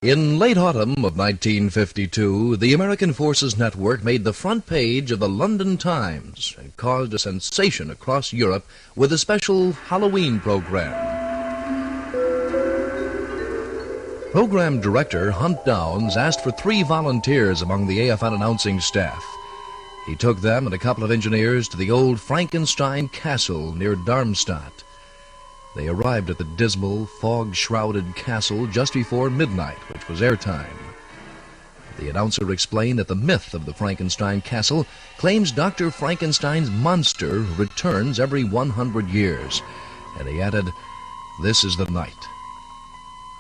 In late autumn of 1952, the American Forces Network made the front page of the London Times and caused a sensation across Europe with a special Halloween program. Program director Hunt Downs asked for 3 volunteers among the AFN announcing staff. He took them and a couple of engineers to the old Frankenstein castle near Darmstadt. They arrived at the dismal, fog-shrouded castle just before midnight, which was airtime. The announcer explained that the myth of the Frankenstein castle claims Dr. Frankenstein's monster returns every 100 years. And he added, "This is the night."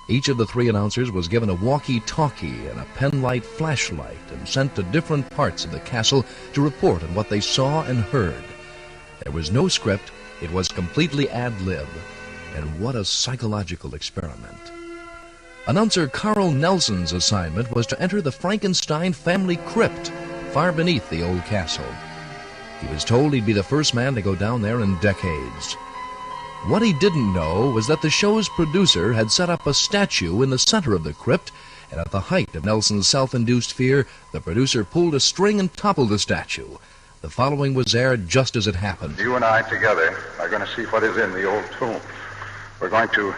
Each of the 3 announcers was given a walkie-talkie and a penlight flashlight and sent to different parts of the castle to report on what they saw and heard. There was no script. It was completely ad-lib. And what a psychological experiment. Announcer Carl Nelson's assignment was to enter the Frankenstein family crypt far beneath the old castle. He was told he'd be the first man to go down there in decades. What he didn't know was that the show's producer had set up a statue in the center of the crypt, and at the height of Nelson's self-induced fear, the producer pulled a string and toppled the statue. The following was aired just as it happened. You and I together are going to see what is in the old tomb. We're going to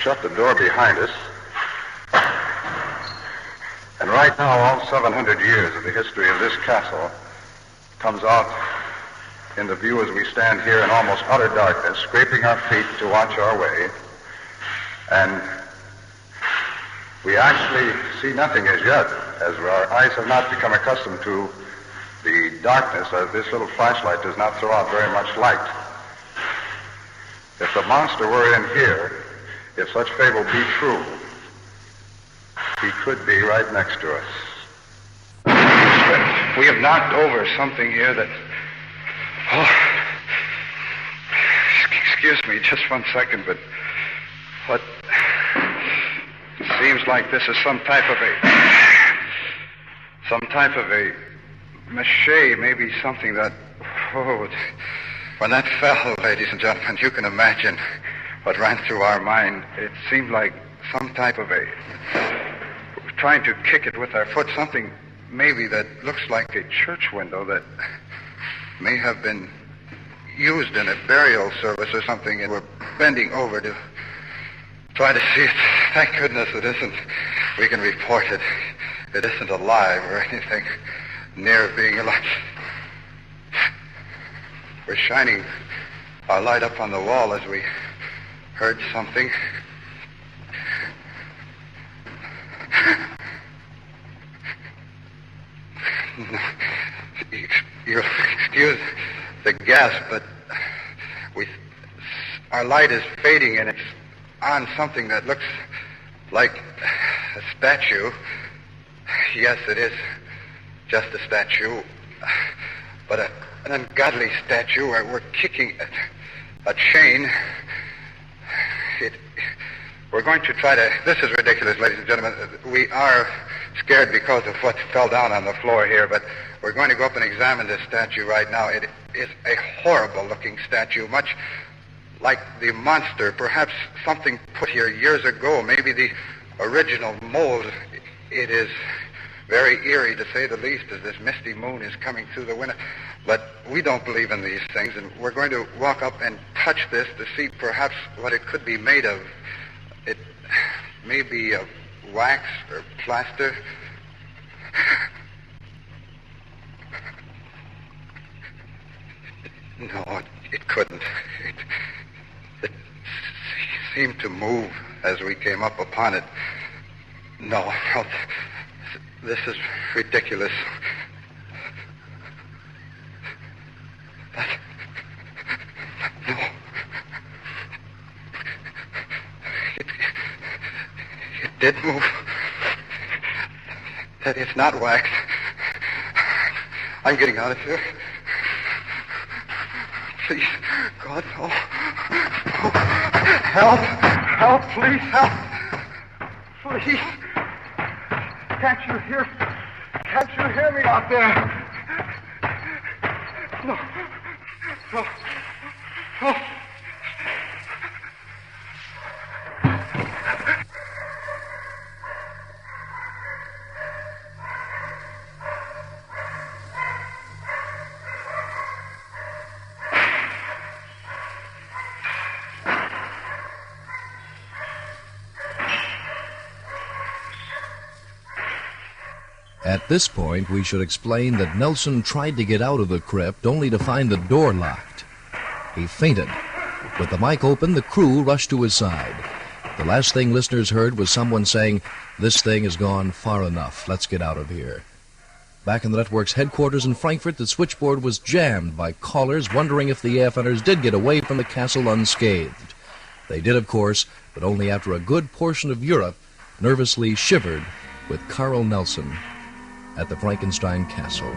shut the door behind us. And right now, all 700 years of the history of this castle comes out into view as we stand here in almost utter darkness, scraping our feet to watch our way. And we actually see nothing as yet, as our eyes have not become accustomed to the darkness, as this little flashlight does not throw out very much light. If the monster were in here, if such fable be true, he could be right next to us. We have knocked over something here that... Oh, excuse me just one second, but what... It seems like this is some type of a mache, maybe something that... Oh, when that fell, ladies and gentlemen, you can imagine what ran through our mind. It seemed like some type of a... Trying to kick it with our foot, something maybe that looks like a church window that may have been used in a burial service or something, and we're bending over to try to see it. Thank goodness it isn't. We can report it. It isn't alive or anything near being alive. We're shining our light up on the wall as we heard something. You'll excuse the gasp, but our light is fading and it's on something that looks like a statue. Yes, it is just a statue, but an ungodly statue where we're kicking a chain. We're going to try to... This is ridiculous, ladies and gentlemen. We are scared because of what fell down on the floor here, but we're going to go up and examine this statue right now. It is a horrible-looking statue, much like the monster, perhaps something put here years ago, maybe the original mold. It is very eerie, to say the least, as this misty moon is coming through the window. But we don't believe in these things, and we're going to walk up and touch this to see perhaps what it could be made of. It may be of wax or plaster. No, it couldn't. It seemed to move as we came up upon it. No, this is ridiculous. No. It did move. That it's not wax. I'm getting out of here. Please, God, no. No. Help! Help, please, help! Please. Can't you hear me out there? No. No. No. At this point, we should explain that Nelson tried to get out of the crypt only to find the door locked. He fainted. With the mic open, the crew rushed to his side. The last thing listeners heard was someone saying, "This thing has gone far enough. Let's get out of here." Back in the network's headquarters in Frankfurt, the switchboard was jammed by callers wondering if the AFNers did get away from the castle unscathed. They did, of course, but only after a good portion of Europe nervously shivered with Carl Nelson at the Frankenstein castle.